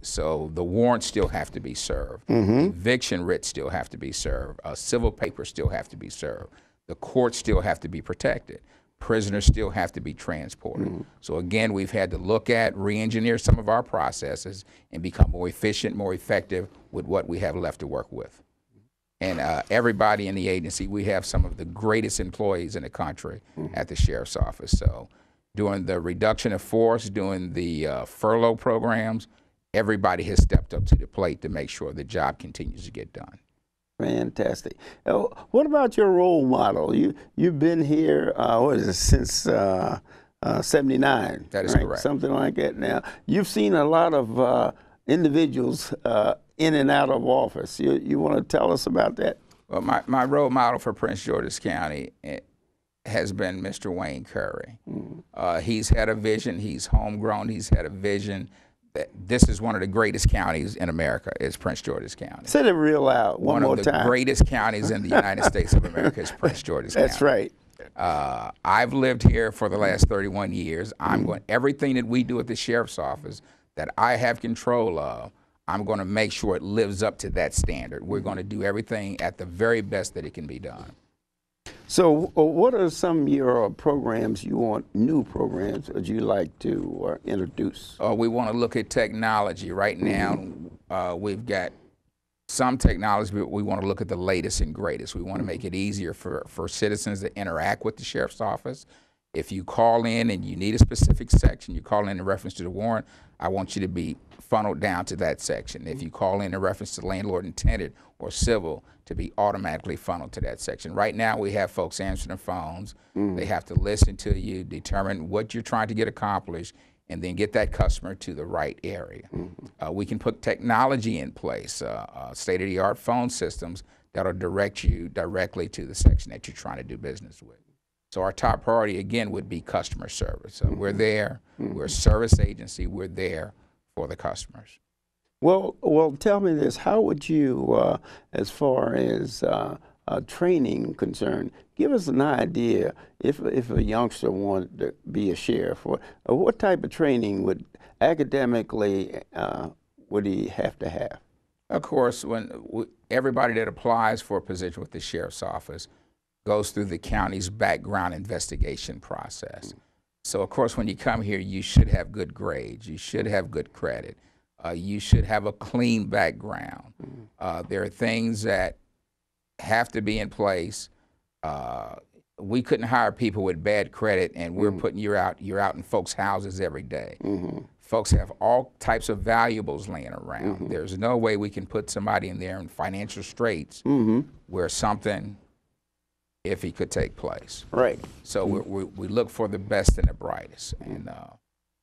So the warrants still have to be served. Eviction writs still have to be served. Civil papers still have to be served. The courts still have to be protected. Prisoners still have to be transported. So again, we've had to look at, re-engineer some of our processes and become more efficient, more effective with what we have left to work with. And everybody in the agency, we have some of the greatest employees in the country at the Sheriff's Office. So during the reduction of force, doing the furlough programs, everybody has stepped up to the plate to make sure the job continues to get done. Fantastic. What about your role model? You've been here, what is it, since '79? That is right? correct. Something like that. Now, you've seen a lot of individuals in and out of office. You want to tell us about that? Well, my role model for Prince George's County has been Mr. Wayne Curry. He's had a vision. He's homegrown. He's had a vision that this is one of the greatest counties in America, is Prince George's County. Say it real loud one more time. One of the greatest counties in the United States of America is Prince George's County. That's right. I've lived here for the last 31 years. I'm going, everything that we do at the Sheriff's Office that I have control of, I'm going to make sure it lives up to that standard. We're going to do everything at the very best that it can be done. So what are some of your programs you want, new programs that you like to introduce? We want to look at technology. Right now, we've got some technology, but we want to look at the latest and greatest. We want to make it easier for citizens to interact with the Sheriff's Office. If you call in and you need a specific section, you call in reference to the warrant, I want you to be funneled down to that section. If you call in reference to landlord and tenant or civil, to be automatically funneled to that section. Right now, we have folks answering their phones. They have to listen to you, determine what you're trying to get accomplished, and then get that customer to the right area. We can put technology in place, state-of-the-art phone systems that'll direct you directly to the section that you're trying to do business with. So our top priority, again, would be customer service. We're there. We're a service agency. We're there for the customers. Well, tell me this. How would you, as far as training concerned, give us an idea if a youngster wanted to be a sheriff, what type of training would academically would he have to have? Of course, everybody that applies for a position with the Sheriff's Office goes through the county's background investigation process. So, of course, when you come here, you should have good grades. You should have good credit. You should have a clean background. There are things that have to be in place. We couldn't hire people with bad credit, and we're putting you're out in folks' houses every day. Folks have all types of valuables laying around. There's no way we can put somebody in there in financial straits where something iffy could take place. Right. So we look for the best and the brightest. And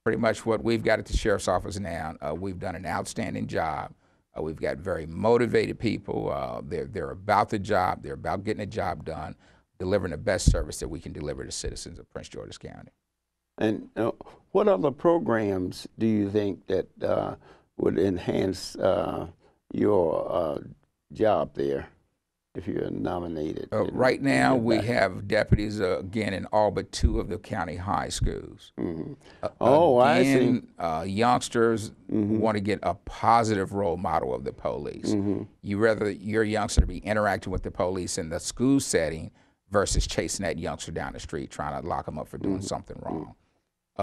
pretty much what we've got at the Sheriff's Office now, we've done an outstanding job. We've got very motivated people. They're about the job. They're about getting the job done, delivering the best service that we can deliver to citizens of Prince George's County. And what other programs do you think that would enhance your job there if you're nominated? Right now, we have deputies, again, in all but 2 of the county high schools. I see. Youngsters want to get a positive role model of the police. You rather your youngster to be interacting with the police in the school setting versus chasing that youngster down the street, trying to lock them up for doing something wrong.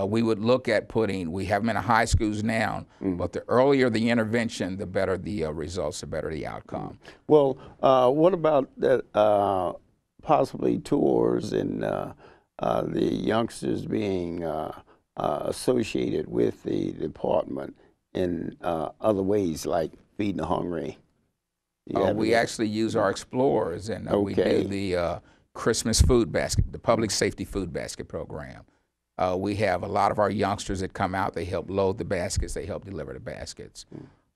We would look at we have them in the high schools now, but the earlier the intervention, the better the results, the better the outcome. Well, what about possibly tours and the youngsters being associated with the department in other ways, like feeding the hungry? We actually use our explorers, and we do the Christmas food basket, the public safety food basket program. We have a lot of our youngsters that come out. They help load the baskets. They help deliver the baskets.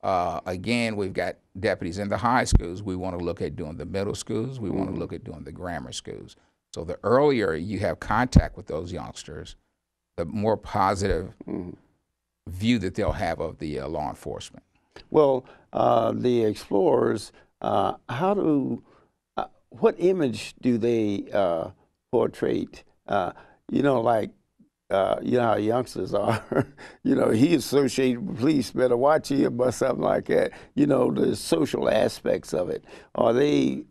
Again, we've got deputies in the high schools. We want to look at doing the middle schools. We want to look at doing the grammar schools. So the earlier you have contact with those youngsters, the more positive view that they'll have of the law enforcement. Well, the explorers, what image do they portray? You know, like you know how youngsters are. You know, he associated with police, better watch him or something like that. You know, the social aspects of it. Are they?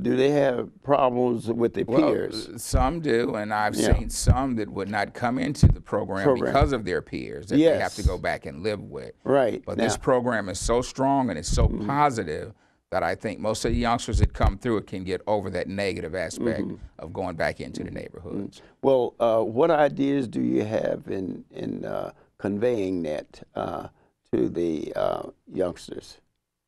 Do they have problems with their peers? Some do, and I've Yeah. seen some that would not come into the program because of their peers that they have to Yes. go back and live with. Right. But Now- this program is so strong and it's so positive that I think most of the youngsters that come through it can get over that negative aspect of going back into the neighborhoods. Well, what ideas do you have in conveying that to the youngsters?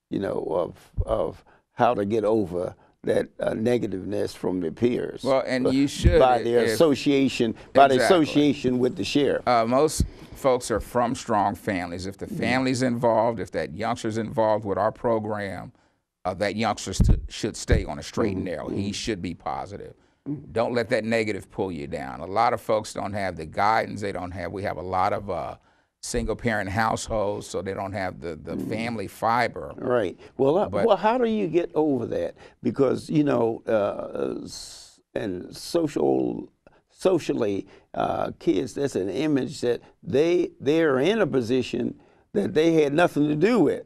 You know, of how to get over that negativeness from their peers. Well, and you should by their association, by the association with the sheriff. Most folks are from strong families. If the family's involved, if that youngster's involved with our program, that youngster should stay on a straight and narrow. He should be positive. Don't let that negative pull you down. A lot of folks don't have the guidance. We have a lot of single parent households, so they don't have the family fiber. Right. Well, well, how do you get over that? Because, you know, and socially, kids, that's an image that they're in a position that they had nothing to do with.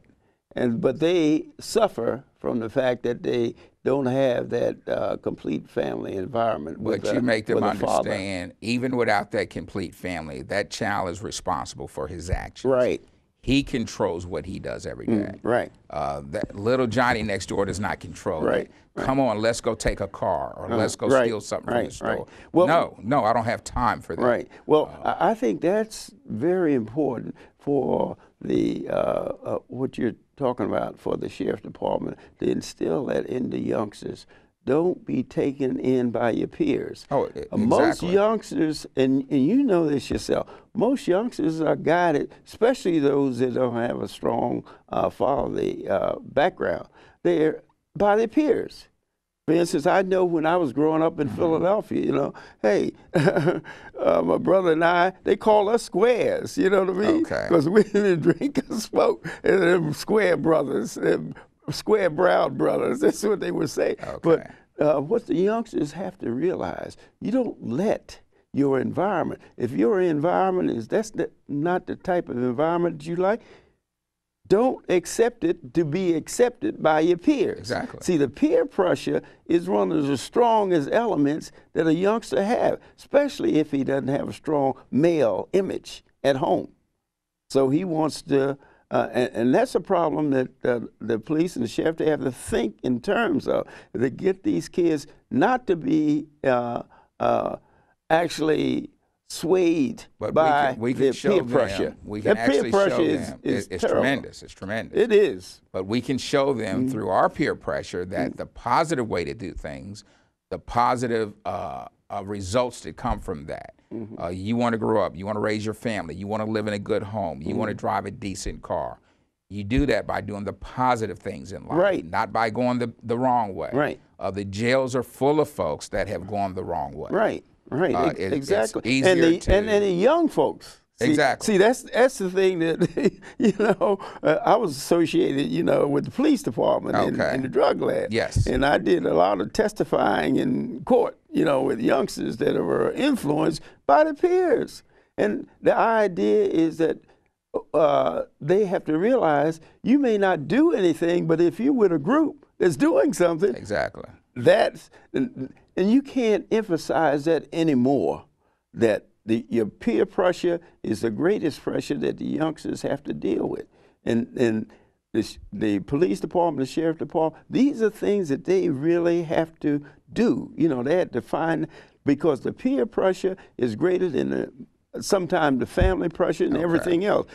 But they suffer from the fact that they don't have that complete family environment. But you make them understand, even without that complete family, that child is responsible for his actions. Right. He controls what he does every day. Right. That little Johnny next door does not control Right. it. Come on, let's go take a car, or let's go steal something from the store. Right. Well, no, I don't have time for that. Right. Well, I think that's very important for the what you're talking about, for the sheriff's department, to instill that in the youngsters. Don't be taken in by your peers. Oh, exactly. Most youngsters, and you know this yourself, most youngsters are guided, especially those that don't have a strong fatherly background. They're by their peers. For instance, I know when I was growing up in Philadelphia, you know, hey, my brother and I, they call us squares, you know what I mean? Okay. Because we didn't drink and smoke, and them square brothers, them square brown brothers, that's what they would say. Okay. But what the youngsters have to realize, you don't let your environment, if your environment is, not the type of environment you like, don't accept it to be accepted by your peers. Exactly. See, the peer pressure is one of the strongest elements that a youngster have, especially if he doesn't have a strong male image at home. So he wants to, and that's a problem that the police and the sheriff, they have to think in terms of, to get these kids not to be actually swayed by we can show peer them, pressure. we can that peer actually pressure show them. is It's terrible. tremendous. It's tremendous. It is. But we can show them through our peer pressure that the positive way to do things, the positive results that come from that. You want to grow up, you want to raise your family, you want to live in a good home, you want to drive a decent car. You do that by doing the positive things in life, Right. not by going the wrong way. Right. The jails are full of folks that have gone the wrong way. Right. Right. Exactly. It's easier and the young folks. See, Exactly. See, that's the thing that, you know, I was associated, you know, with the police department and the drug lab. Yes. And I did a lot of testifying in court, you know, with youngsters that were influenced by their peers. And the idea is that they have to realize you may not do anything, but if you're with a group that's doing something, Exactly. and you can't emphasize that anymore, that your peer pressure is the greatest pressure that the youngsters have to deal with. And the police department, the sheriff department, these are things that they really have to do. You know, they have to find, because the peer pressure is greater than sometimes the family pressure and everything else.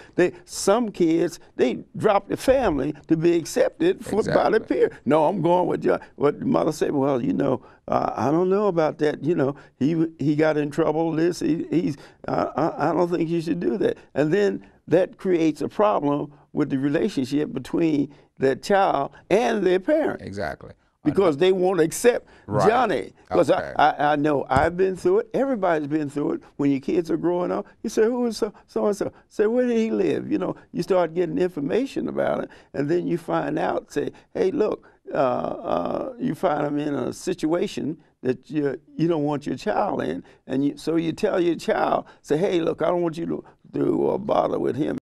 Some kids, they drop the family to be accepted by the peer. No, I'm going with you. What the mother said, well, you know, I don't know about that. You know, he got in trouble. I don't think you should do that. And then that creates a problem with the relationship between that child and their parent. Exactly. because they won't accept Right. Johnny. Because Okay. I know I've been through it. Everybody's been through it. When your kids are growing up, you say, who is so and so? Say, where did he live? You know, you start getting information about it, and then you find out. Say, hey, look, you find them in a situation that you don't want your child in, and so you tell your child, say, hey, look, I don't want you to bother with him.